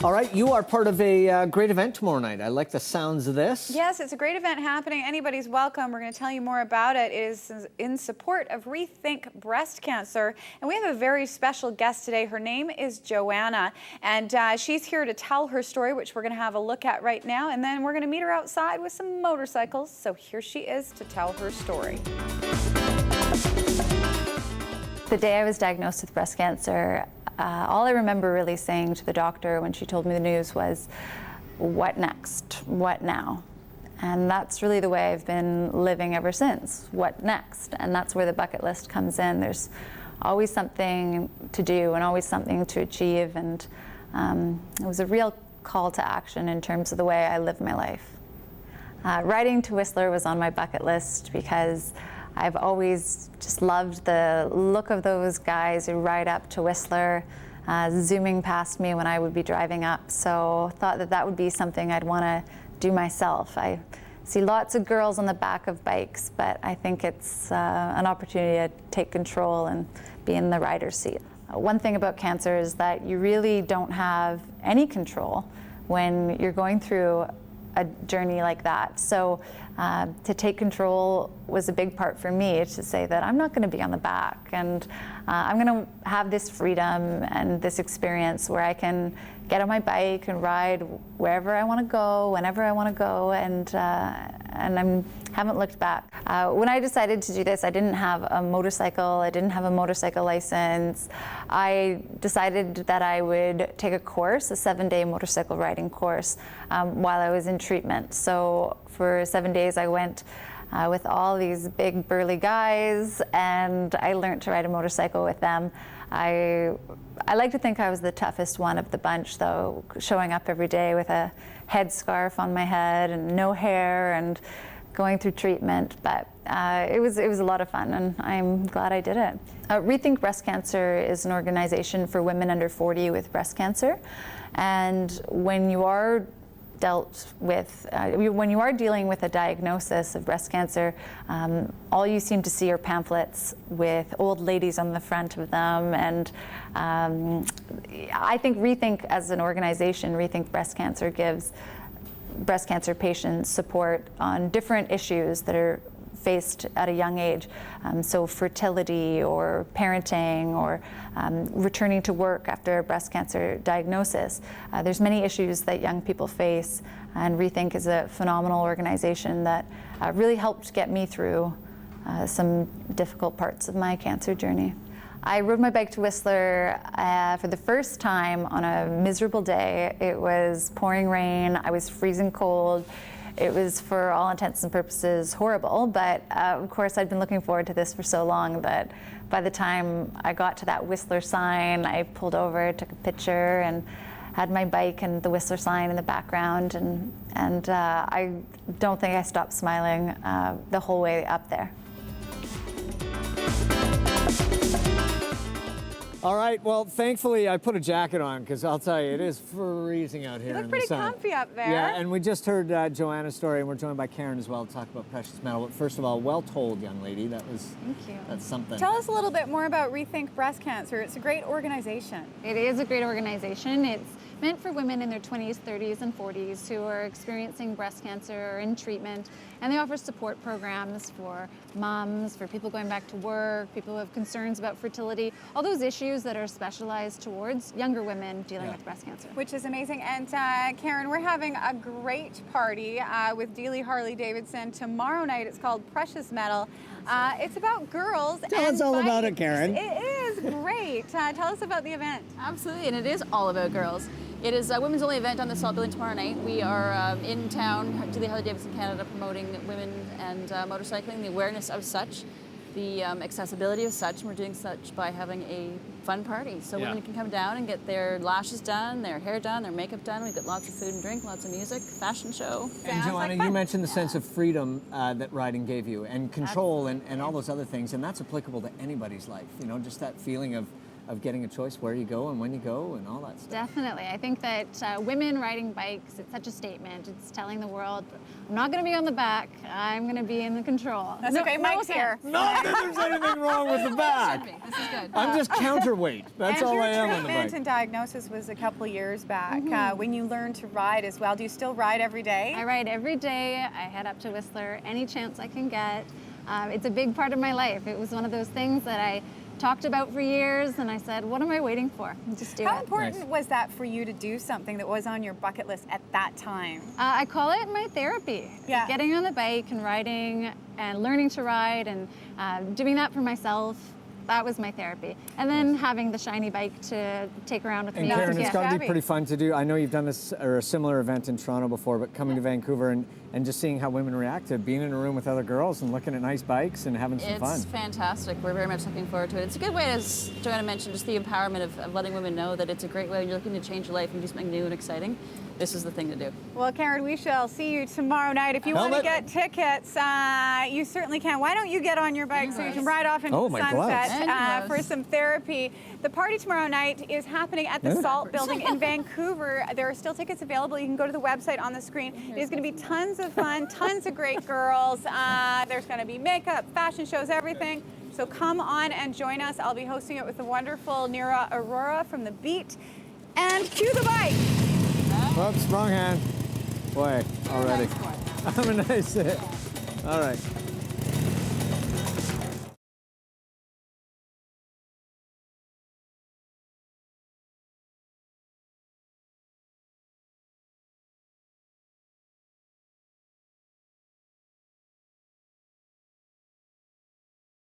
All right, you are part of a great event tomorrow night. I like the sounds of this. Yes, it's a great event happening. Anybody's welcome. We're going to tell you more about it. It is in support of Rethink Breast Cancer. And we have a very special guest today. Her name is Joanna. And she's here to tell her story, which we're going to have a look at right now. And then we're going to meet her outside with some motorcycles. So here she is to tell her story. The day I was diagnosed with breast cancer, all I remember really saying to the doctor when she told me the news was, "What next? What now?" And that's really the way I've been living ever since. What next? And that's where the bucket list comes in. There's always something to do and always something to achieve. And it was a real call to action in terms of the way I live my life. Riding to Whistler was on my bucket list because I've always just loved the look of those guys who ride up to Whistler, zooming past me when I would be driving up. So thought that that would be something I'd want to do myself. I see lots of girls on the back of bikes, but I think it's an opportunity to take control and be in the rider's seat. One thing about cancer is that you really don't have any control when you're going through a journey like that. So to take control was a big part for me, to say that I'm not going to be on the back, and I'm going to have this freedom and this experience where I can get on my bike and ride wherever I want to go, whenever I want to go, and I haven't looked back. When I decided to do this, I didn't have a motorcycle, I didn't have a motorcycle license. I decided that I would take a course, a 7-day motorcycle riding course, while I was in treatment. So for 7 days I went with all these big burly guys, and I learned to ride a motorcycle with them. I like to think I was the toughest one of the bunch, though, showing up every day with a headscarf on my head and no hair and going through treatment. But it was a lot of fun, and I'm glad I did it. Rethink Breast Cancer is an organization for women under 40 with breast cancer. And when you are when you are dealing with a diagnosis of breast cancer, all you seem to see are pamphlets with old ladies on the front of them. And I think Rethink as an organization, Rethink Breast Cancer, gives breast cancer patients support on different issues that are faced at a young age. So fertility or parenting or returning to work after a breast cancer diagnosis. There's many issues that young people face, and Rethink is a phenomenal organization that really helped get me through some difficult parts of my cancer journey. I rode my bike to Whistler for the first time on a miserable day. It was pouring rain, I was freezing cold. It was, for all intents and purposes, horrible, but of course I'd been looking forward to this for so long that by the time I got to that Whistler sign, I pulled over, took a picture, and had my bike and the Whistler sign in the background, and I don't think I stopped smiling the whole way up there. All right, well, thankfully I put a jacket on, because I'll tell you, it is freezing out here You in look the pretty sun. comfy up there. Yeah, and we just heard Joanna's story, and we're joined by Karen as well to talk about precious metal. But first of all, well told, young lady. Thank you. That's something. Tell us a little bit more about Rethink Breast Cancer. It's a great organization. It is a great organization. It's meant for women in their 20s, 30s, and 40s who are experiencing breast cancer or in treatment. And they offer support programs for moms, for people going back to work, people who have concerns about fertility, all those issues that are specialized towards younger women dealing with breast cancer. Which is amazing. And Karen, we're having a great party with Harley Davidson tomorrow night. It's called Precious Metal. It's about girls. Tell us all about it, Karen. It is great. Tell us about the event. Absolutely, and it is all about girls. It is a women's only event on the Salt Building tomorrow night. We are in town, Harley Davidson Canada, promoting women and motorcycling, the awareness of such, the accessibility of such, and we're doing such by having a fun party. So women can come down and get their lashes done, their hair done, their makeup done. We've got lots of food and drink, lots of music, fashion show. And Joanna, you mentioned the sense of freedom that riding gave you, and control, and all those other things, and that's applicable to anybody's life. You know, just that feeling of of getting a choice where you go and when you go and all that stuff. Definitely. I think that women riding bikes, it's such a statement. It's telling the world, I'm not going to be on the back, I'm going to be in the control. That's okay, Mike's here. Not that there's anything wrong with the back. This is good. I'm just counterweight. That's and all your I am on the treatment bike. and diagnosis was a couple years back when you learned to ride as well. Do you still ride every day? I ride every day. I head up to Whistler any chance I can get. It's a big part of my life. It was one of those things that I talked about for years, and I said, what am I waiting for? Just do it. How important was that for you to do something that was on your bucket list at that time? I call it my therapy. Yeah. Getting on the bike and riding and learning to ride and doing that for myself, that was my therapy. And then having the shiny bike to take around with And me. Karen, it's got to be shabby. pretty fun to do. I know you've done this or a similar event in Toronto before, but coming to Vancouver and just seeing how women react to being in a room with other girls and looking at nice bikes and having some fun. It's fantastic. We're very much looking forward to it. It's a good way, as Joanna mentioned, just the empowerment of letting women know that it's a great way when you're looking to change your life and do something new and exciting. This is the thing to do. Well, Karen, we shall see you tomorrow night. If you want to Helmet. get tickets, you certainly can. Why don't you get on your bike so you can ride off into Oh, the my sunset gloves. And for gloves. some therapy? The party tomorrow night is happening at the Salt Building in Vancouver. There are still tickets available. You can go to the website on the screen. There's going to be tons of fun, tons of great girls. There's going to be makeup, fashion shows, everything. So come on and join us. I'll be hosting it with the wonderful Nira Arora from The Beat. And cue the bike. Oops, wrong hand. Boy, already. I'm a nice hit. All right.